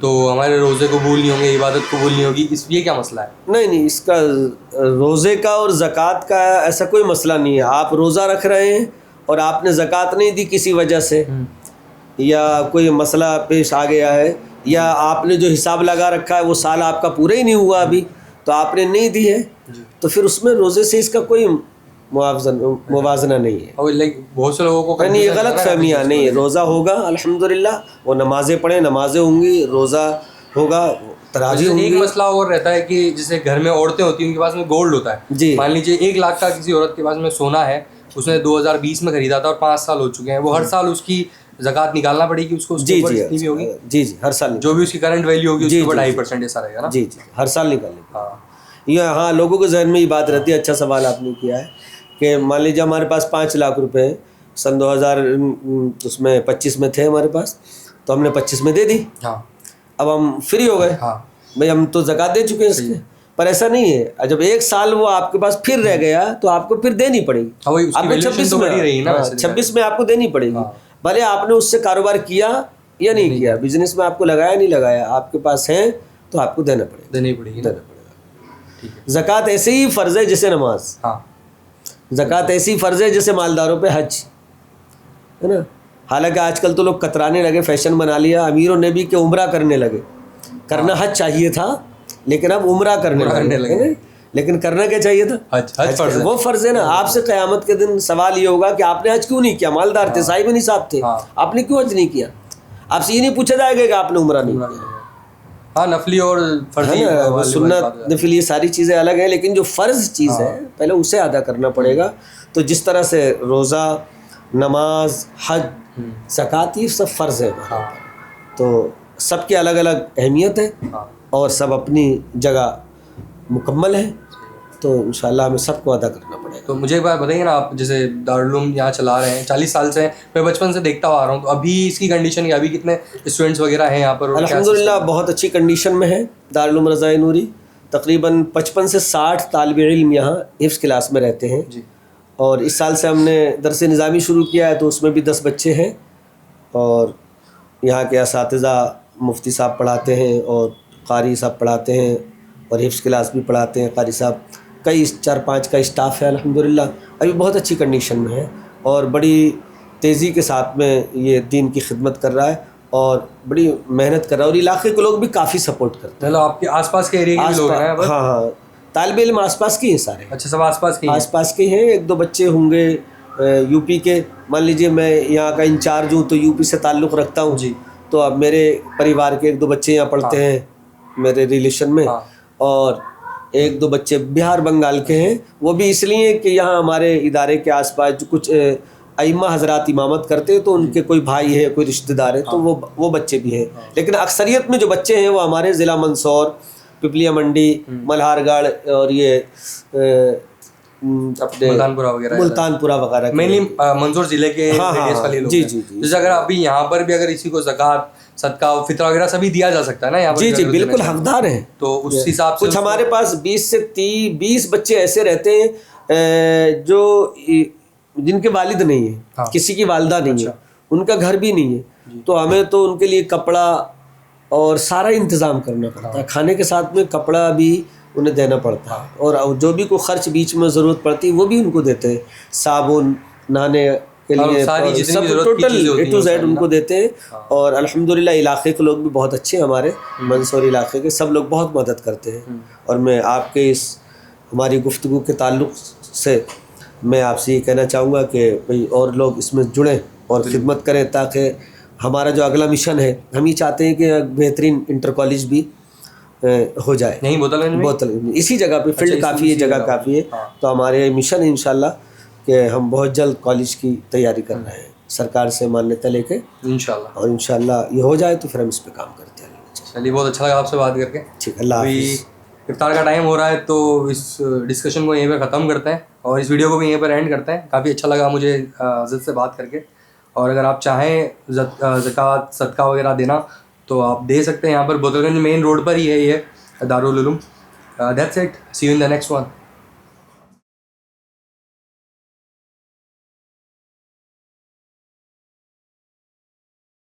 تو ہمارے روزے قبول نہیں ہوں گے, عبادت قبول نہیں ہوگی, یہ کیا مسئلہ ہے؟ نہیں, اس کا روزے کا اور زکوٰۃ کا ایسا کوئی مسئلہ نہیں ہے. آپ روزہ رکھ رہے ہیں اور آپ نے زکوٰۃ نہیں دی کسی وجہ سے, یا کوئی مسئلہ پیش آ گیا ہے, یا آپ نے جو حساب لگا رکھا ہے وہ سال آپ کا پورا ہی نہیں ہوا ابھی, تو آپ نے نہیں دی ہے, تو پھر اس میں روزے سے اس کا کوئی موازنہ نہیں ہے. اور بہت سے لوگوں کو یہ غلط فہمیاں نہیں ہے. روزہ ہوگا الحمدللہ, وہ نمازیں پڑھیں, نمازیں ہوں گی, روزہ ہوگا, تراویح ہوں گی. ایک مسئلہ اور رہتا ہے کہ جیسے گھر میں عورتیں ہوتی ہیں ان کے پاس میں گولڈ ہوتا ہے, جی, مان لیجیے 1 لاکھ کا کسی عورت کے پاس میں سونا ہے, اس نے 2020 میں خریدا تھا اور 5 سال ہو چکے ہیں, وہ ہر سال اس کی زکوٰۃ نکالنا پڑے گی اس کو؟ جی جی ہوگی, جی جی ہر سال جو بھی اس کی کرنٹ ویلیو ہوگی اس کے اوپر 2.5% ایسا رہے گا نا؟ جی جی ہر سال نکالنے. ہاں, لوگوں کے ذہن میں یہ بات رہتی ہے. اچھا سوال آپ نے کیا ہے کہ مان لیجیے ہمارے پاس 5 لاکھ روپے سن 2025 میں تھے ہمارے پاس, تو ہم نے 25 میں دے دی. اب ہم فری ہو گئے بھائی, ہم تو زکوٰۃ دے چکے ہیں اس کے. پر ایسا نہیں ہے, جب 1 سال وہ آپ کے پاس پھر رہ گیا تو آپ کو پھر دینی پڑے گی. آپ نے 26 میں آپ کو دینی پڑے گی, بھلے آپ نے اس سے کاروبار کیا یا نہیں کیا, بزنس میں آپ کو لگایا نہیں لگایا, آپ کے پاس ہیں تو آپ کو دینا پڑے گا. زکوٰۃ ایسے ہی فرض ہے جیسے نماز, زکوٰۃ ایسی فرض ہے جیسے مالداروں پہ حج ہے نا. حالانکہ آج کل تو لوگ کترانے لگے, فیشن بنا لیا امیروں نے بھی کہ عمرہ کرنے لگے. کرنا حج چاہیے تھا لیکن اب عمرہ کرنے لگے. لیکن کرنا کیا چاہیے تھا؟ حج. وہ فرض ہے نا. آپ سے قیامت کے دن سوال یہ ہوگا کہ آپ نے حج کیوں نہیں کیا؟ مالدار تھے, صاحب نصاب تھے, آپ نے کیوں حج نہیں کیا؟ آپ سے یہ نہیں پوچھا جائے گا کہ آپ نے عمرہ نہیں کیا. ہاں, نفلی اور فرضی, سنت نفل یہ ساری چیزیں الگ ہیں, لیکن جو فرض چیز ہے پہلے اسے ادا کرنا پڑے گا. تو جس طرح سے روزہ, نماز, حج, زکوٰۃ یہ سب فرض ہے, تو سب کی الگ الگ اہمیت ہے اور سب اپنی جگہ مکمل ہے, تو انشاءاللہ ہمیں سب کو ادا کرنا پڑے گا. تو مجھے ایک بات بتائیے نا, آپ جیسے دارالعلوم یہاں چلا رہے ہیں 40 سال سے, میں بچپن سے دیکھتا آ رہا ہوں, تو ابھی اس کی کنڈیشن کیا, ابھی کتنے اسٹوڈنٹس وغیرہ ہیں یہاں پر؟ الحمدللہ بہت اچھی کنڈیشن میں ہے دارالعلوم رضائے نوری. تقریباً 55 سے 60 طالب علم یہاں حفظ کلاس میں رہتے ہیں. اور اس سال سے ہم نے درس نظامی شروع کیا ہے, تو اس میں بھی 10 بچے ہیں, اور یہاں کے اساتذہ مفتی صاحب پڑھاتے ہیں, اور قاری صاحب پڑھاتے ہیں, اور حفظ کلاس بھی پڑھاتے ہیں قاری صاحب. کئی 4-5 کا اسٹاف ہے الحمدللہ. ابھی بہت اچھی کنڈیشن میں ہے اور بڑی تیزی کے ساتھ میں یہ دین کی خدمت کر رہا ہے اور بڑی محنت کر رہا ہے, اور علاقے کے لوگ بھی کافی سپورٹ کرتے ہیں. چلو, آپ کے آس پاس کے ایریا کے لوگ ہیں؟ ہاں, طالب علم آس پاس کے ہیں سارے. اچھا, سب آس پاس کے ہیں. 1-2 بچے ہوں گے یو پی کے. مان لیجیے میں یہاں کا انچارج ہوں تو یو پی سے تعلق رکھتا ہوں, تو اب میرے پریوار کے 1-2 بچے یہاں پڑھتے ہیں میرے ریلیشن میں, اور 1-2 بچے بہار بنگال کے ہیں. وہ بھی اس لیے کہ یہاں ہمارے ادارے کے آس پاس جو کچھ ائمہ حضرات امامت کرتے ہیں, تو ان کے کوئی بھائی ہے, کوئی رشتہ دار ہے, تو وہ بچے بھی ہیں. لیکن اکثریت میں جو بچے ہیں وہ ہمارے ضلع منصور, پپلیا منڈی, ملہار گڑھ, اور یہ اپنے ملتان پورہ وغیرہ, مینلی منظور ضلع کے ریڈیس والے لوگ. جی. جیسے اگر ابھی یہاں پر بھی اگر کسی کو زکوٰۃ, صدقہ, فطرہ وغیرہ سبھی دیا جا سکتا ہے نا یہاں پر؟ جی بالکل حقدار ہیں. تو اس حساب سے کچھ ہمارے پاس 20 سے 20 بچے ایسے رہتے ہیں جو جن کے والد نہیں ہیں, کسی کی والدہ نہیں ہے, ان کا گھر بھی نہیں ہے, تو ہمیں تو ان کے لیے کپڑا اور سارا انتظام کرنا پڑتا ہے. کھانے کے ساتھ میں کپڑا بھی انہیں دینا پڑتا ہے, اور جو بھی کوئی خرچ بیچ میں ضرورت پڑتی ہے وہ بھی ان کو دیتے ہیں. صابن, نہانے کے لیے سب ٹوٹل A to Z ان کو دیتے ہیں. اور الحمدللہ علاقے کے لوگ بھی بہت اچھے ہیں, ہمارے منصور علاقے کے سب لوگ بہت مدد کرتے ہیں. اور میں آپ کے اس ہماری گفتگو کے تعلق سے میں آپ سے یہ کہنا چاہوں گا کہ بھئی اور لوگ اس میں جڑیں اور خدمت کریں, تاکہ ہمارا جو اگلا مشن ہے, ہم یہ چاہتے ہیں کہ بہترین انٹر کالج بھی ہو جائے. نہیں, بوتل اسی جگہ پہ فیلڈ کافی ہے, جگہ کافی ہے. تو ہمارے مشن ہے انشاءاللہ کہ ہم بہت جلد کالج کی تیاری کر رہے ہیں, سرکار سے مانیتا لے کے انشاءاللہ, اور انشاءاللہ یہ ہو جائے تو پھر ہم اس پہ کام کرتے ہیں. چلیے, بہت اچھا لگا آپ سے بات کر کے. ٹھیک, اللہ حافظ. افطار کا ٹائم ہو رہا ہے تو اس ڈسکشن کو یہیں پہ ختم کرتے ہیں اور اس ویڈیو کو بھی یہیں پر اینڈ کرتے ہیں. کافی اچھا لگا مجھے حضرت سے بات کر کے, اور اگر آپ چاہیں زکوٰۃ, صدقہ وغیرہ دینا تو آپ دے سکتے ہیں. یہاں پر بوتل گنج مین روڈ پر ہی ہے یہ Darul Uloom. That's it, see you in the next one.